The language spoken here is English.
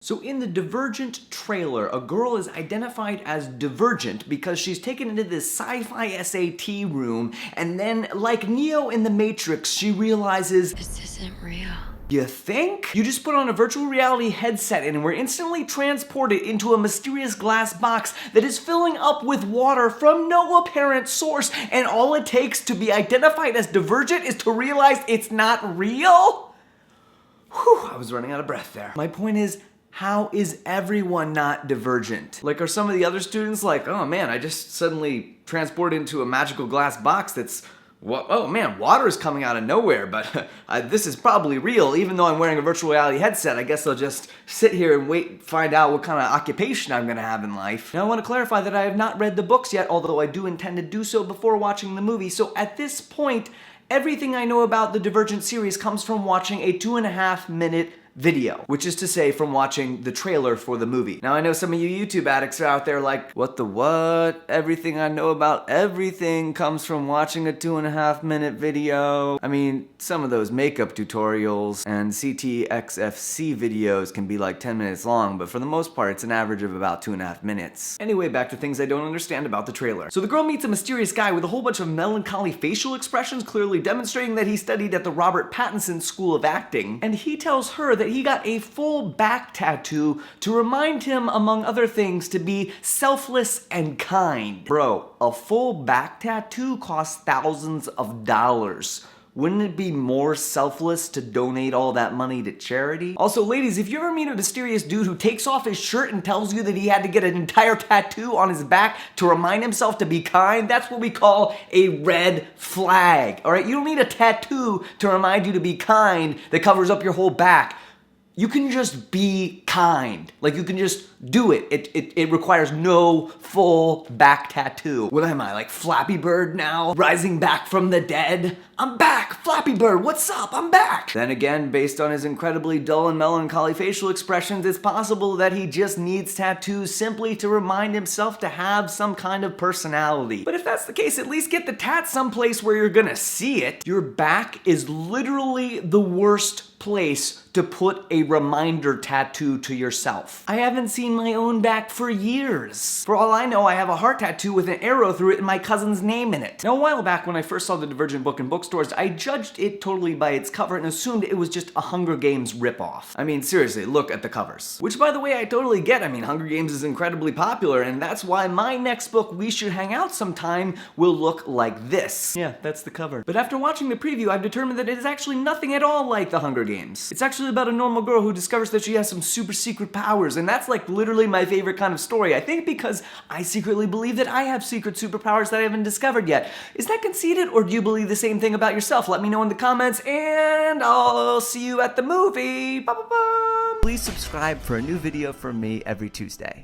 So in the Divergent trailer, a girl is identified as Divergent because she's taken into this sci-fi SAT room, and then, like Neo in the Matrix, she realizes, this isn't real. You think? You just put on a virtual reality headset and we're instantly transported into a mysterious glass box that is filling up with water from no apparent source, and all it takes to be identified as Divergent is to realize it's not real? Whew, I was running out of breath there. My point is, how is everyone not divergent? Like, are some of the other students like, oh man, I just suddenly transported into a magical glass box that's, oh man, water is coming out of nowhere, but this is probably real, even though I'm wearing a virtual reality headset. I guess I'll just sit here and wait, find out what kind of occupation I'm gonna have in life. Now I want to clarify that I have not read the books yet, although I do intend to do so before watching the movie. So at this point, everything I know about the Divergent series comes from watching a 2.5-minute video, which is to say from watching the trailer for the movie. Now I know some of you YouTube addicts are out there like, what the what? Everything I know about everything comes from watching a 2.5-minute video. I mean, some of those makeup tutorials and CTXFC videos can be like 10 minutes long, but for the most part it's an average of about 2.5 minutes. Anyway, back to things I don't understand about the trailer. So the girl meets a mysterious guy with a whole bunch of melancholy facial expressions, clearly demonstrating that he studied at the Robert Pattinson School of Acting, and he tells her that he got a full back tattoo to remind him, among other things, to be selfless and kind. Bro, a full back tattoo costs thousands of dollars. Wouldn't it be more selfless to donate all that money to charity? Also, ladies, if you ever meet a mysterious dude who takes off his shirt and tells you that he had to get an entire tattoo on his back to remind himself to be kind, that's what we call a red flag. All right, you don't need a tattoo to remind you to be kind that covers up your whole back. You can just be kind. Like, you can just do it. It requires no full back tattoo. What am I, like Flappy Bird now? Rising back from the dead? I'm back! Flappy Bird, what's up? I'm back! Then again, based on his incredibly dull and melancholy facial expressions, it's possible that he just needs tattoos simply to remind himself to have some kind of personality. But if that's the case, at least get the tat someplace where you're gonna see it. Your back is literally the worst place to put a reminder tattoo to yourself. I haven't seen my own back for years. For all I know, I have a heart tattoo with an arrow through it and my cousin's name in it. Now, a while back when I first saw the Divergent book in bookstores, I judged it totally by its cover and assumed it was just a Hunger Games ripoff. I mean, seriously, look at the covers. Which, by the way, I totally get. I mean, Hunger Games is incredibly popular, and that's why my next book, We Should Hang Out Sometime, will look like this. Yeah, that's the cover. But after watching the preview, I've determined that it is actually nothing at all like the Hunger Games. It's actually about a normal girl who discovers that she has some super secret powers, and that's like literally my favorite kind of story. I think because I secretly believe that I have secret superpowers that I haven't discovered yet. Is that conceited, or do you believe the same thing about yourself? Let me know in the comments, and I'll see you at the movie. Ba-ba-ba. Please subscribe for a new video from me every Tuesday.